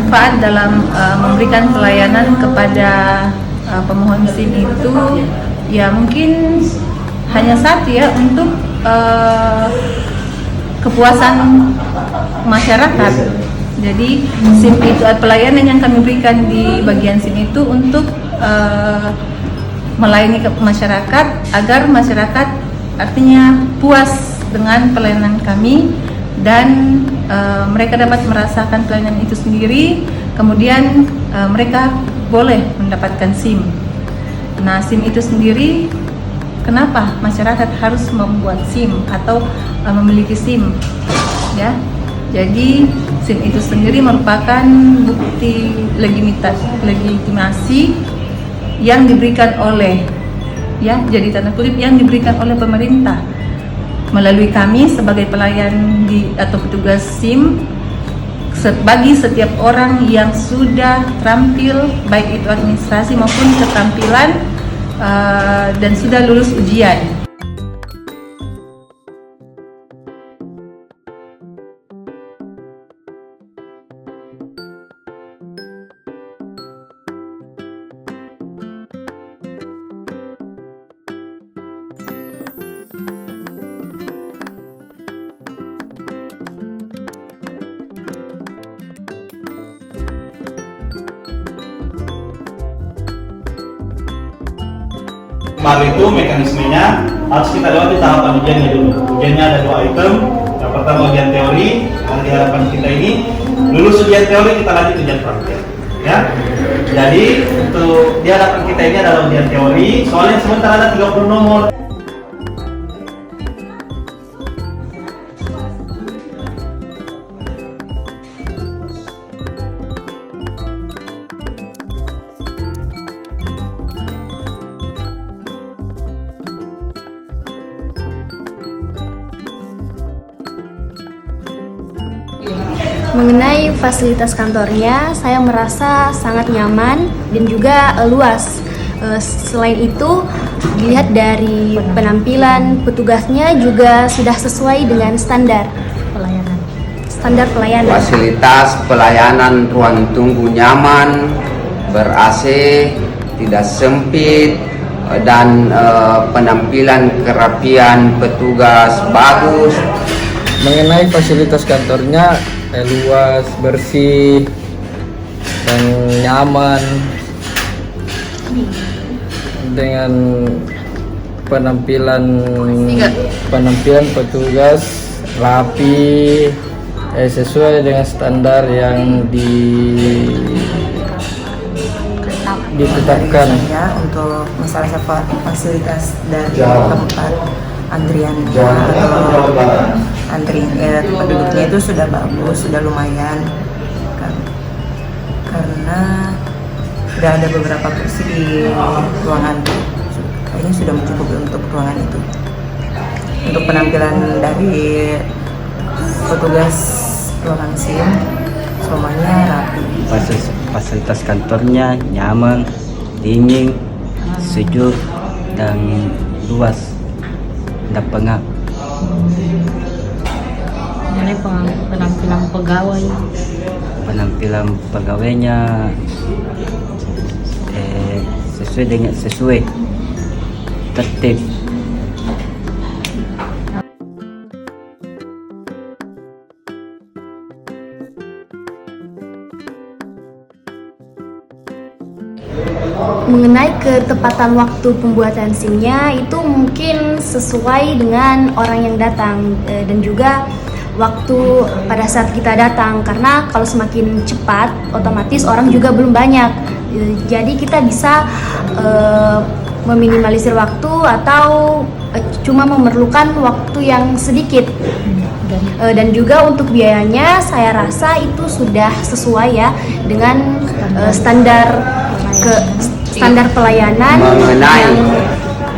manfaat dalam memberikan pelayanan kepada pemohon SIM itu ya mungkin hanya satu ya, untuk kepuasan masyarakat. Jadi SIM itu pelayanan yang kami berikan di bagian SIM itu untuk melayani ke masyarakat agar masyarakat artinya puas dengan pelayanan kami dan mereka dapat merasakan pelayanan itu sendiri, kemudian mereka boleh mendapatkan SIM. Nah, SIM itu sendiri, kenapa masyarakat harus membuat SIM atau memiliki SIM? Ya, jadi SIM itu sendiri merupakan bukti legitimasi yang diberikan oleh, ya, jadi tanda kutip yang diberikan oleh pemerintah melalui kami sebagai pelayan atau petugas SIM bagi setiap orang yang sudah terampil, baik itu administrasi maupun keterampilan dan sudah lulus ujian. Kemarin itu mekanismenya harus kita lewati tahapan ujiannya dulu. Ujiannya ada 2 item. Yang pertama ujian teori, yang diharapkan kita ini lulus ujian teori kita lanjut ujian praktek. Ya, jadi untuk diharapkan kita ini adalah ujian teori. Soalnya sementara ada 30 nomor. Mengenai fasilitas kantornya, saya merasa sangat nyaman dan juga luas. Selain itu, dilihat dari penampilan petugasnya juga sudah sesuai dengan standar pelayanan. Fasilitas pelayanan ruang tunggu nyaman, ber-AC, tidak sempit, dan penampilan kerapian petugas bagus. Mengenai fasilitas kantornya luas, bersih, dan nyaman, dengan penampilan petugas rapi, sesuai dengan standar yang ditetapkan. Ya, untuk masalah fasilitas dari tempat antriannya atau tempat duduknya itu sudah bagus, sudah lumayan karena sudah ada beberapa kursi di ruangan, kayaknya sudah mencukupi untuk ruangan itu. Untuk penampilan dari petugas ruangan SIM semuanya rapi. Fasilitas kantornya nyaman, dingin, sejuk, dan luas. Tidak pengap. Penampilan pegawai. Penampilan pegawainya sesuai tertib. Mengenai ketepatan waktu pembuatan SIM-nya itu mungkin sesuai dengan orang yang datang dan juga waktu pada saat kita datang, karena kalau semakin cepat otomatis orang juga belum banyak, jadi kita bisa meminimalisir waktu atau cuma memerlukan waktu yang sedikit. Dan juga untuk biayanya saya rasa itu sudah sesuai ya dengan standar pelayanan. Mengenai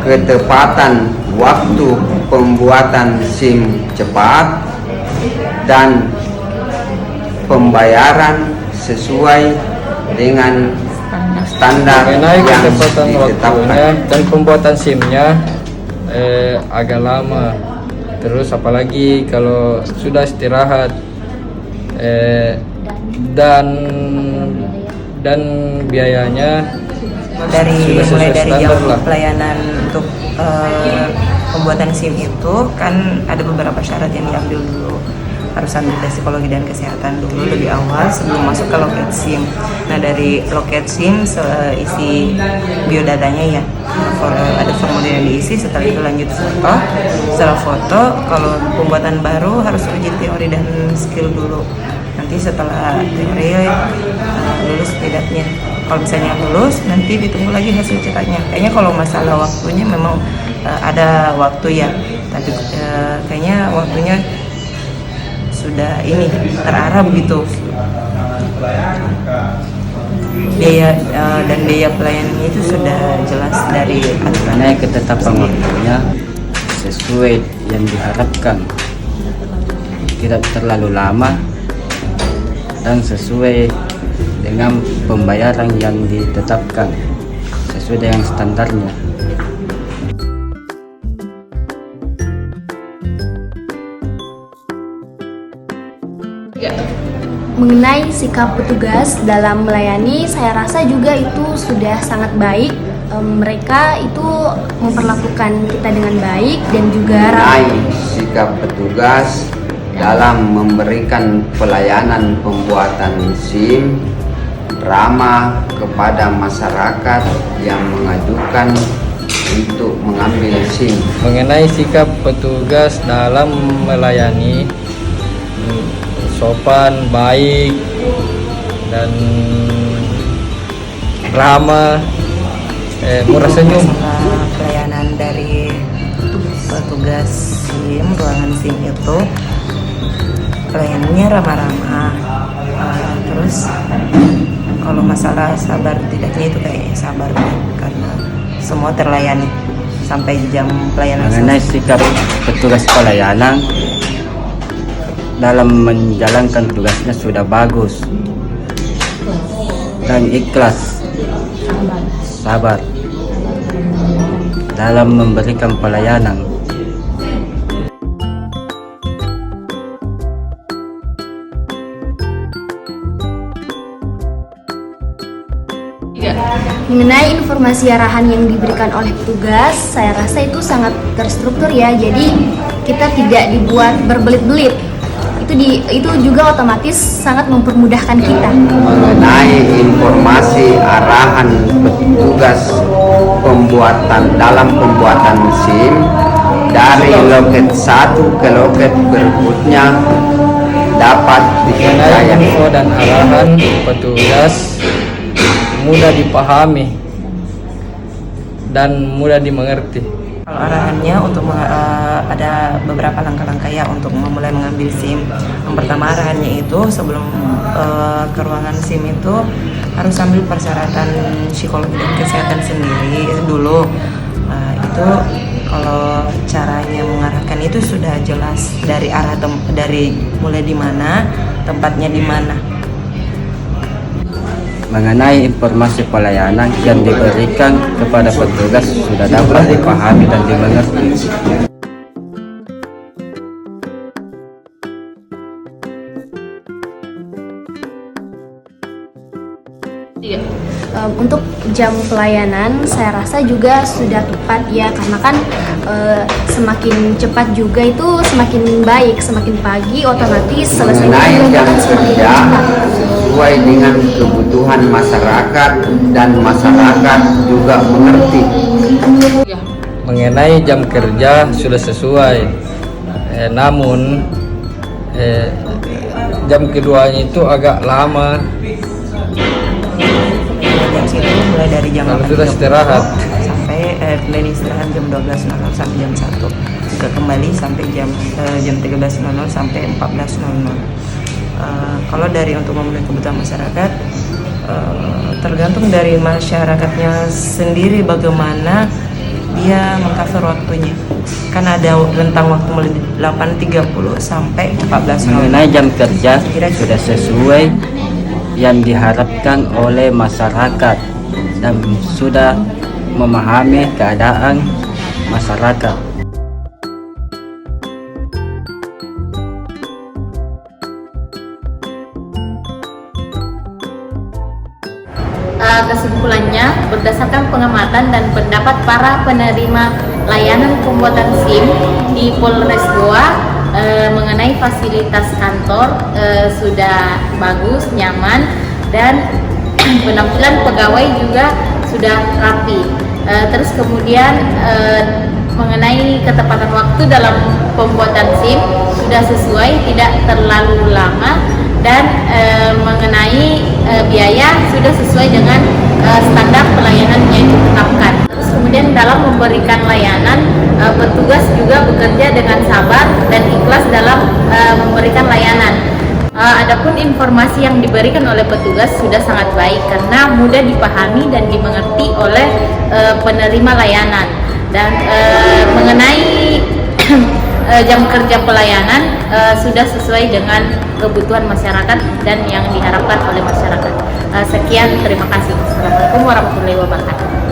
ketepatan waktu pembuatan SIM cepat dan pembayaran sesuai dengan standar Mengenai yang ketepatan waktunya ditetapkan dan pembuatan SIM-nya agak lama. Terus apalagi kalau sudah istirahat dan dan biayanya mulai sudah sesuai dari standar jam lah. pelayanan untuk pembuatan SIM itu kan ada beberapa syarat yang diambil dulu. Harus ambil tes psikologi dan kesehatan dulu lebih awal sebelum masuk ke loket SIM. Nah, dari loket SIM isi biodatanya ya, ada formulir yang diisi, setelah itu lanjut foto. Setelah foto, kalau pembuatan baru harus uji teori dan skill dulu. Nanti setelah teori lulus tidaknya. Kalau misalnya lulus, nanti ditunggu lagi hasil cetaknya. Kayaknya kalau masalah waktunya memang ada waktu ya, tapi kayaknya waktunya sudah ini terarah begitu. Biaya dan biaya pelayanannya itu sudah jelas dari aturan. Karena ketetapan waktunya sesuai yang diharapkan, tidak terlalu lama dan sesuai dengan pembayaran yang ditetapkan sesuai dengan standarnya. Mengenai sikap petugas dalam melayani, saya rasa juga itu sudah sangat baik. Mereka itu memperlakukan kita dengan baik dan juga Mengenai sikap petugas dalam memberikan pelayanan pembuatan SIM, ramah kepada masyarakat yang mengajukan untuk mengambil SIM. Mengenai sikap petugas dalam melayani, sopan, baik, dan ramah, murah senyum. Masalah pelayanan dari petugas SIM, ruangan SIM itu pelayanannya ramah-ramah. Terus kalau masalah sabar tidaknya itu kayaknya sabar ya, karena semua terlayani sampai jam pelayanan Mengenai selesai. sikap petugas pelayanan dalam menjalankan tugasnya sudah bagus dan ikhlas, sabar dalam memberikan pelayanan. mengenai informasi arahan yang diberikan oleh petugas, saya rasa itu sangat terstruktur ya. Jadi kita tidak dibuat berbelit-belit. Itu juga otomatis sangat mempermudahkan kita. Mengenai informasi arahan petugas dalam pembuatan SIM dari loket satu ke loket berikutnya dapat Mengenai dipercaya. info dan arahan petugas mudah dipahami dan mudah dimengerti. Kalau arahannya untuk ada beberapa langkah-langkah ya untuk memulai mengambil SIM. Yang pertama arahannya itu sebelum ke ruangan SIM itu harus ambil persyaratan psikologi dan kesehatan sendiri dulu. Itu kalau caranya mengarahkan itu sudah jelas dari dari mulai di mana, tempatnya di mana. Mengenai informasi pelayanan yang diberikan kepada petugas sudah dapat dipahami dan dimengerti. Untuk jam pelayanan saya rasa juga sudah tepat ya, karena kan semakin cepat juga itu semakin baik, semakin pagi otomatis selesai Mengenai juga jam kan semakin kerja cepat. sesuai dengan kebutuhan masyarakat dan masyarakat juga mengerti. Mengenai jam kerja sudah sesuai, namun jam keduanya itu agak lama. Jam situ mulai dari jam Kalau 8.30 sudah istirahat. sampai mulai istirahat jam 12.00 sampai jam 1. Kembali sampai jam 13.00 sampai 14.00. Kalau dari untuk memenuhi kebutuhan masyarakat, tergantung dari masyarakatnya sendiri bagaimana dia mengcover waktunya. Kan ada rentang waktu mulai 8.30 sampai 14.00. Mengenai jam kerja sudah sesuai yang diharapkan oleh masyarakat dan sudah memahami keadaan masyarakat. kesimpulannya, berdasarkan pengamatan dan pendapat para penerima layanan pembuatan SIM di Polres Goa mengenai fasilitas kantor sudah bagus, nyaman, dan penampilan pegawai juga sudah rapi. Terus kemudian mengenai ketepatan waktu dalam pembuatan SIM sudah sesuai, tidak terlalu lama, dan mengenai biaya sudah sesuai dengan standar pelayanan yang ditetapkan. Terus kemudian dalam memberikan layanan, petugas juga bekerja dengan sabar dan ikhlas dalam memberikan layanan. Adapun informasi yang diberikan oleh petugas sudah sangat baik karena mudah dipahami dan dimengerti oleh penerima layanan. Dan mengenai jam kerja pelayanan sudah sesuai dengan kebutuhan masyarakat dan yang diharapkan oleh masyarakat. Sekian, terima kasih. Assalamualaikum warahmatullahi wabarakatuh.